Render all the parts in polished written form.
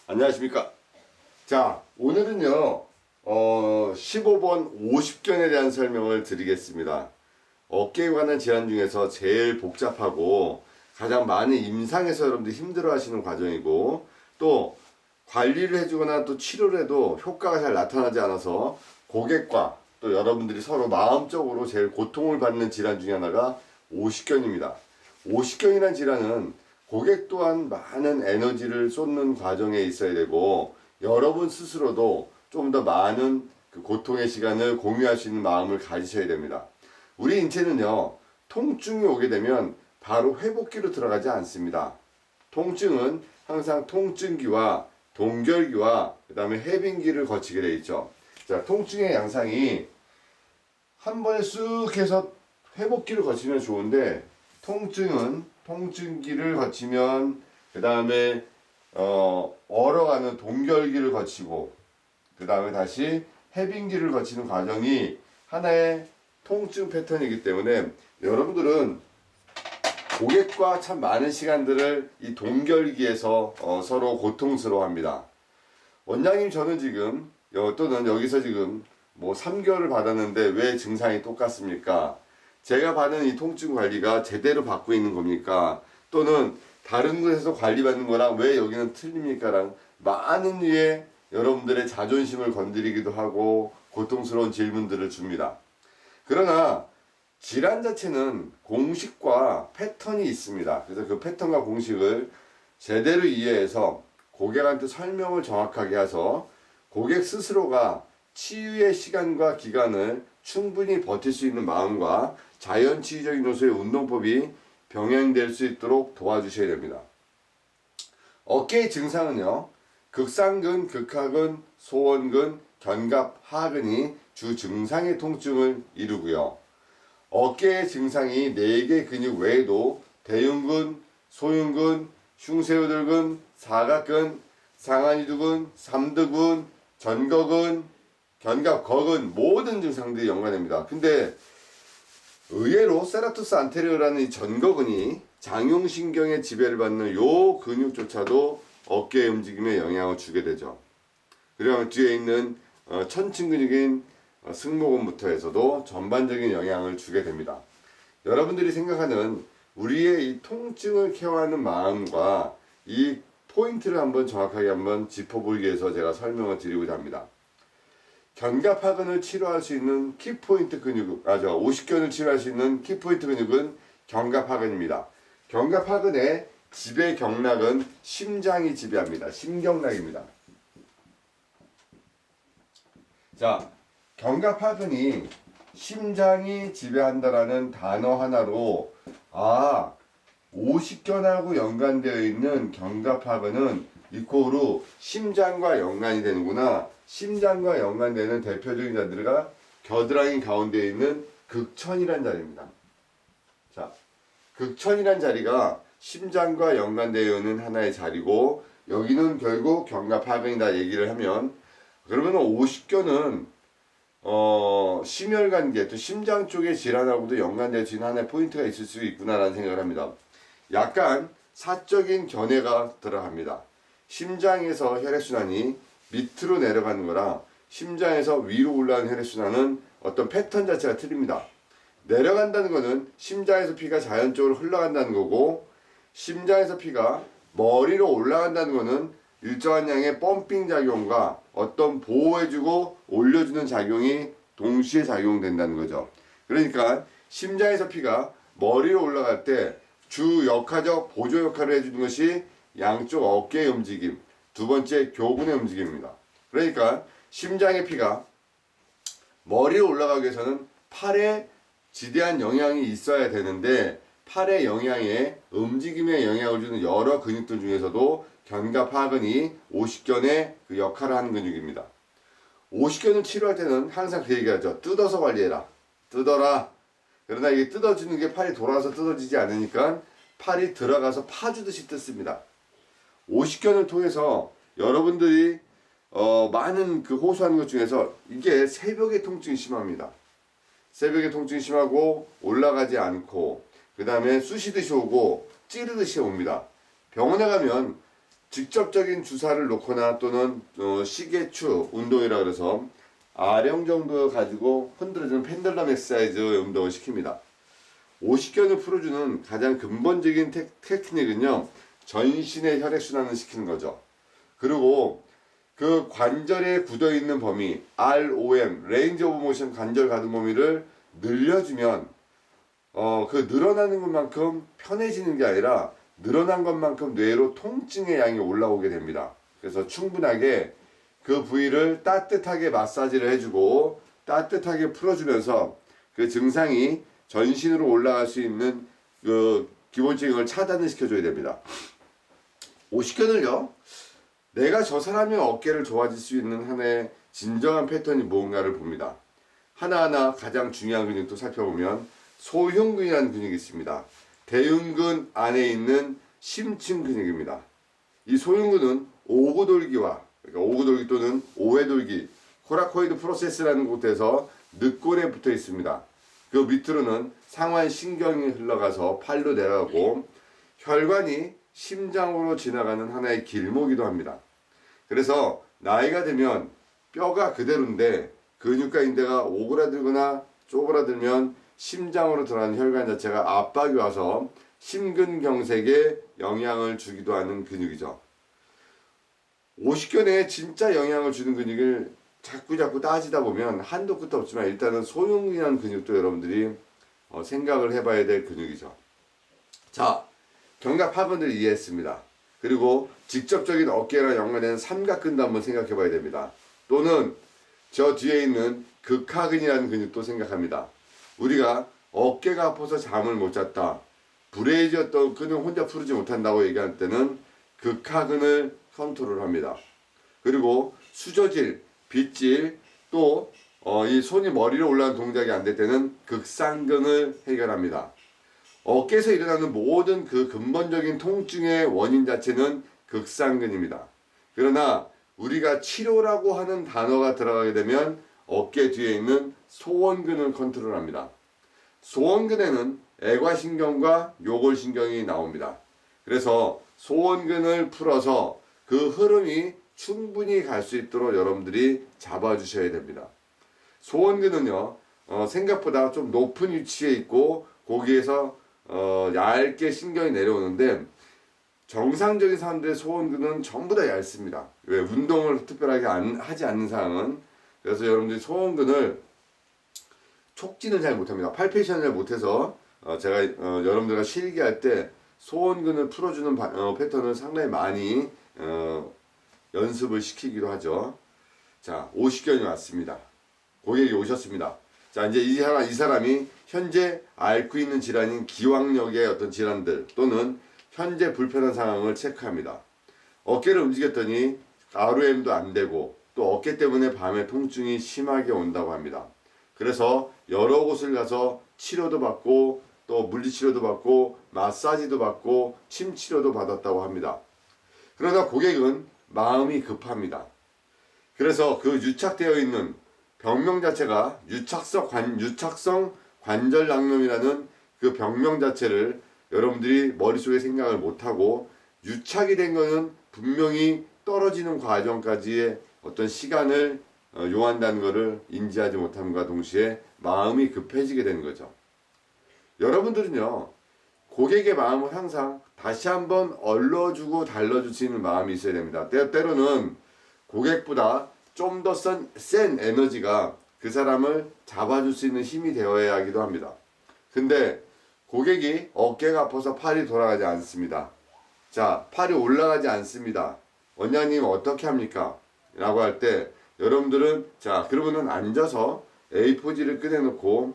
안녕하십니까. 자, 오늘은요, 15번 50견에 대한 설명을 드리겠습니다. 어깨에 관한 질환 중에서 제일 복잡하고 가장 많은 임상에서 여러분들이 힘들어 하시는 과정이고, 또 관리를 해주거나 또 치료를 해도 효과가 잘 나타나지 않아서 고객과 또 여러분들이 서로 마음적으로 제일 고통을 받는 질환 중에 하나가 오십견입니다. 오십견이라는 질환은 고객 또한 많은 에너지를 쏟는 과정에 있어야 되고, 여러분 스스로도 좀 더 많은 그 고통의 시간을 공유할 수 있는 마음을 가지셔야 됩니다. 우리 인체는요, 통증이 오게 되면 바로 회복기로 들어가지 않습니다. 통증은 항상 통증기와 동결기와 그 다음에 해빙기를 거치게 되어 있죠. 자, 통증의 양상이 한 번에 쑥 해서 회복기를 거치면 좋은데, 통증은 통증기를 거치면 그 다음에 얼어가는 동결기를 거치고 그 다음에 다시 해빙기를 거치는 과정이 하나의 통증 패턴이기 때문에, 여러분들은 고객과 참 많은 시간들을 이 동결기에서 서로 고통스러워합니다. 원장님, 저는 지금 또는 여기서 지금 뭐 3개월을 받았는데 왜 증상이 똑같습니까? 제가 받은 이 통증 관리가 제대로 받고 있는 겁니까? 또는 다른 곳에서 관리받는 거랑 왜 여기는 틀립니까? 랑 많은 류의 여러분들의 자존심을 건드리기도 하고 고통스러운 질문들을 줍니다. 그러나 질환 자체는 공식과 패턴이 있습니다. 그래서 그 패턴과 공식을 제대로 이해해서 고객한테 설명을 정확하게 해서 고객 스스로가 치유의 시간과 기간을 충분히 버틸 수 있는 마음과 자연치유적인 요소의 운동법이 병행될 수 있도록 도와주셔야 됩니다. 어깨의 증상은요, 극상근, 극하근, 소원근, 견갑, 하근이 주 증상의 통증을 이루고요. 어깨의 증상이 4개 근육 외에도 대흉근, 소흉근, 흉쇄우들근, 사각근, 상하이두근, 삼두근, 전거근, 견갑, 거근 모든 증상들이 연관됩니다. 근데 의외로 세라투스 안테리어라는 이 전거근이 장용신경의 지배를 받는 요 근육조차도 어깨의 움직임에 영향을 주게 되죠. 그리고 뒤에 있는 천층 근육인 승모근부터 해서도 전반적인 영향을 주게 됩니다. 여러분들이 생각하는 우리의 이 통증을 케어하는 마음과 이 포인트를 한번 정확하게 한번 짚어보기 위해서 제가 설명을 드리고자 합니다. 견갑하근을 치료할 수 있는 키포인트 근육, 50견을 치료할 수 있는 키포인트 근육은 견갑하근입니다. 견갑하근의 지배 경락은 심장이 지배합니다. 심경락입니다. 자, 견갑하근이 심장이 지배한다라는 단어 하나로, 아, 오십견하고 연관되어 있는 견갑하근은 이코로 심장과 연관이 되는구나. 심장과 연관되는 대표적인 자들과 겨드랑이 가운데에 있는 극천이란 자리입니다. 자, 극천이란 자리가 심장과 연관되어 있는 하나의 자리고, 여기는 결국 견갑하근이다 얘기를 하면, 그러면 오십견은 심혈관계 또 심장 쪽의 질환하고도 연관될 수 있는 하나의 포인트가 있을 수 있구나라는 생각을 합니다. 약간 사적인 견해가 들어갑니다. 심장에서 혈액순환이 밑으로 내려가는 거랑 심장에서 위로 올라가는 혈액순환은 어떤 패턴 자체가 틀립니다. 내려간다는 거는 심장에서 피가 자연적으로 흘러간다는 거고, 심장에서 피가 머리로 올라간다는 거는 일정한 양의 펌핑 작용과 어떤 보호해주고 올려주는 작용이 동시에 작용된다는 거죠. 그러니까 심장에서 피가 머리로 올라갈 때 주 역할적 보조 역할을 해주는 것이 양쪽 어깨의 움직임, 두 번째 교근의 움직임입니다. 그러니까 심장의 피가 머리로 올라가기 위해서는 팔에 지대한 영향이 있어야 되는데, 팔의 영향에 움직임에 영향을 주는 여러 근육들 중에서도 견갑하근이 오십견의 그 역할을 하는 근육입니다. 오십견을 치료할 때는 항상 그 얘기하죠. 뜯어서 관리해라. 뜯어라. 그러나 이게 뜯어지는 게 팔이 돌아서 뜯어지지 않으니까 팔이 들어가서 파주듯이 뜯습니다. 오십견을 통해서 여러분들이 많은 그 호소하는 것 중에서 이게 새벽에 통증이 심합니다. 새벽에 통증이 심하고 올라가지 않고 그 다음에 쑤시듯이 오고 찌르듯이 옵니다. 병원에 가면 직접적인 주사를 놓거나 또는 시계추 운동이라 그래서 아령 정도 가지고 흔들어주는 펜들럼 엑서사이즈 운동을 시킵니다. 오십견을 풀어주는 가장 근본적인 테크닉은요, 전신의 혈액순환을 시키는 거죠. 그리고 그 관절에 굳어있는 범위, ROM, 레인지 오브 모션 관절 가동 범위를 늘려주면, 그 늘어나는 것만큼 편해지는 게 아니라 늘어난 것만큼 뇌로 통증의 양이 올라오게 됩니다. 그래서 충분하게 그 부위를 따뜻하게 마사지를 해주고 따뜻하게 풀어주면서 그 증상이 전신으로 올라갈 수 있는 그 기본적인 걸 차단을 시켜줘야 됩니다. 오십견을요, 내가 저 사람의 어깨를 좋아질 수 있는 하나의 진정한 패턴이 무언가를 봅니다. 하나하나 가장 중요한 근육도 살펴보면 소흉근이라는 근육이 있습니다. 대흉근 안에 있는 심층 근육입니다. 이 소흉근은 오구돌기와, 그러니까 오구돌기 또는 오해돌기, 코라코이드 프로세스라는 곳에서 늑골에 붙어 있습니다. 그 밑으로는 상완신경이 흘러가서 팔로 내려가고 혈관이 심장으로 지나가는 하나의 길목이기도 합니다. 그래서 나이가 들면 뼈가 그대로인데 근육과 인대가 오그라들거나 쪼그라들면 심장으로 들어가는 혈관 자체가 압박이 와서 심근경색에 영향을 주기도 하는 근육이죠. 오십견에 진짜 영향을 주는 근육을 자꾸 따지다 보면 한도 끝도 없지만 일단은 소흉근이라는 근육도 여러분들이 생각을 해봐야 될 근육이죠. 자, 견갑 하반을 이해했습니다. 그리고 직접적인 어깨랑 연관된 삼각근도 한번 생각해 봐야 됩니다. 또는 저 뒤에 있는 극하근이라는 근육도 생각합니다. 우리가 어깨가 아파서 잠을 못 잤다, 불해지었던 끈을 혼자 풀지 못한다고 얘기할 때는 극하근을 컨트롤합니다. 그리고 수저질, 빗질, 또 이 손이 머리로 올라가는 동작이 안 될 때는 극상근을 해결합니다. 어깨에서 일어나는 모든 그 근본적인 통증의 원인 자체는 극상근입니다. 그러나 우리가 치료라고 하는 단어가 들어가게 되면 어깨 뒤에 있는 소원근을 컨트롤합니다. 소원근에는 애과신경과 요골신경이 나옵니다. 그래서 소원근을 풀어서 그 흐름이 충분히 갈 수 있도록 여러분들이 잡아주셔야 됩니다. 소원근은요, 생각보다 좀 높은 위치에 있고 거기에서 얇게 신경이 내려오는데 정상적인 사람들의 소원근은 전부 다 얇습니다. 왜? 운동을 특별하게 하지 않는 사람은. 그래서 여러분들이 소원근을 촉진을 잘 못합니다. 팔페이션을 잘 못해서 제가 여러분들과 실기할 때 소원근을 풀어주는 패턴을 상당히 많이 연습을 시키기도 하죠. 자, 오십견이 왔습니다. 고객이 오셨습니다. 자, 이제 이 사람이 현재 앓고 있는 질환인 기왕력의 어떤 질환들 또는 현재 불편한 상황을 체크합니다. 어깨를 움직였더니 ROM도 안 되고 또 어깨 때문에 밤에 통증이 심하게 온다고 합니다. 그래서 여러 곳을 가서 치료도 받고 또 물리치료도 받고 마사지도 받고 침치료도 받았다고 합니다. 그러다 고객은 마음이 급합니다. 그래서 그 유착되어 있는 병명 자체가 유착성 관절낭염이라는 그 병명 자체를 여러분들이 머릿속에 생각을 못하고 유착이 된 거는 분명히 떨어지는 과정까지의 어떤 시간을 요한다는 것을 인지하지 못함과 동시에 마음이 급해지게 되는 거죠. 여러분들은요, 고객의 마음을 항상 다시 한번 얼러주고 달러줄 수 있는 마음이 있어야 됩니다. 때로는 고객보다 좀 더 센 에너지가 그 사람을 잡아줄 수 있는 힘이 되어야 하기도 합니다. 근데 고객이 어깨가 아파서 팔이 돌아가지 않습니다. 자, 팔이 올라가지 않습니다. 원장님 어떻게 합니까? 라고 할 때 여러분들은 자, 그러면은 앉아서 A4지를 꺼내놓고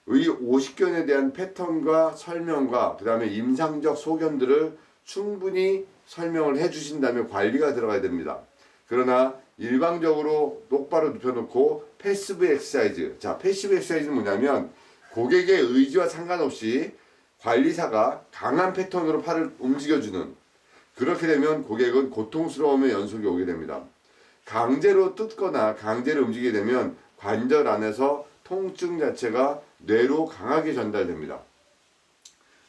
이 오십견에 대한 패턴과 설명과 그 다음에 임상적 소견들을 충분히 설명을 해주신다면 관리가 들어가야 됩니다. 그러나 일방적으로 똑바로 눕혀놓고 패시브 엑서사이즈. 자, 패시브 엑서사이즈는 뭐냐면 고객의 의지와 상관없이 관리사가 강한 패턴으로 팔을 움직여주는, 그렇게 되면 고객은 고통스러움의 연속이 오게 됩니다. 강제로 뜯거나 강제로 움직이게 되면 관절 안에서 통증 자체가 뇌로 강하게 전달됩니다.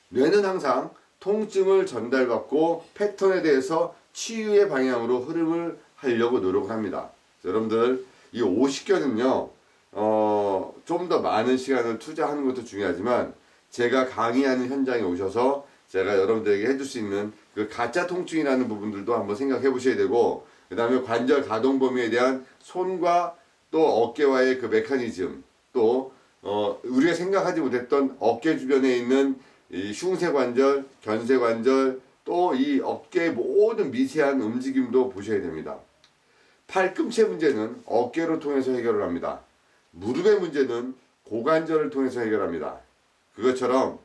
뇌는 항상 통증을 전달받고 패턴에 대해서 치유의 방향으로 흐름을 하려고 노력을 합니다. 여러분들 이 50견은요 좀 더 많은 시간을 투자하는 것도 중요하지만 제가 강의하는 현장에 오셔서 제가 여러분들에게 해줄 수 있는 그 가짜 통증이라는 부분들도 한번 생각해 보셔야 되고, 그 다음에 관절 가동 범위에 대한 손과 또 어깨와의 그 메커니즘, 또 우리가 생각하지 못했던 어깨 주변에 있는 이 흉쇄 관절, 견쇄 관절, 또 이 어깨의 모든 미세한 움직임도 보셔야 됩니다. 팔꿈치 문제는 어깨로 통해서 해결을 합니다. 무릎의 문제는 고관절을 통해서 해결합니다. 그것처럼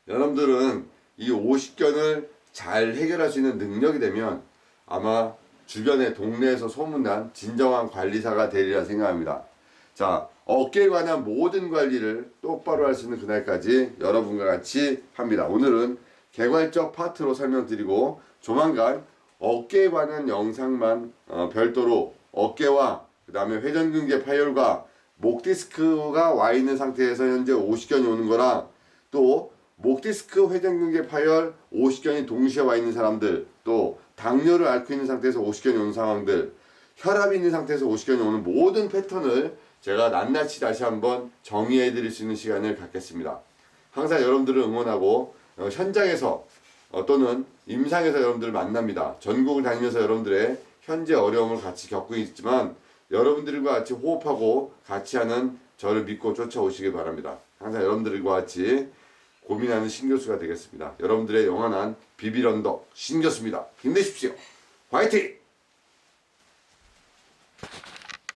여러분들은 이 50견을 잘 해결할 수 있는 능력이 되면 아마 주변의 동네에서 소문난 진정한 관리사가 되리라 생각합니다. 자, 어깨에 관한 모든 관리를 똑바로 할 수 있는 그날까지 여러분과 같이 합니다. 오늘은 개괄적 파트로 설명드리고 조만간 어깨에 관한 영상만 별도로 어깨와 그 다음에 회전근개 파열과 목 디스크가 와 있는 상태에서 현재 50견이 오는 거랑 또 목 디스크 회전근개 파열 50견이 동시에 와 있는 사람들, 또 당뇨를 앓고 있는 상태에서 50견이 오는 상황들, 혈압이 있는 상태에서 50견이 오는 모든 패턴을 제가 낱낱이 다시 한번 정의해 드릴 수 있는 시간을 갖겠습니다. 항상 여러분들을 응원하고 현장에서 또는 임상에서 여러분들을 만납니다. 전국을 다니면서 여러분들의 현재 어려움을 같이 겪고 있지만 여러분들과 같이 호흡하고 같이 하는 저를 믿고 쫓아오시기 바랍니다. 항상 여러분들과 같이 고민하는 신교수가 되겠습니다. 여러분들의 영원한 비빌언덕 신교수입니다. 힘내십시오. 화이팅!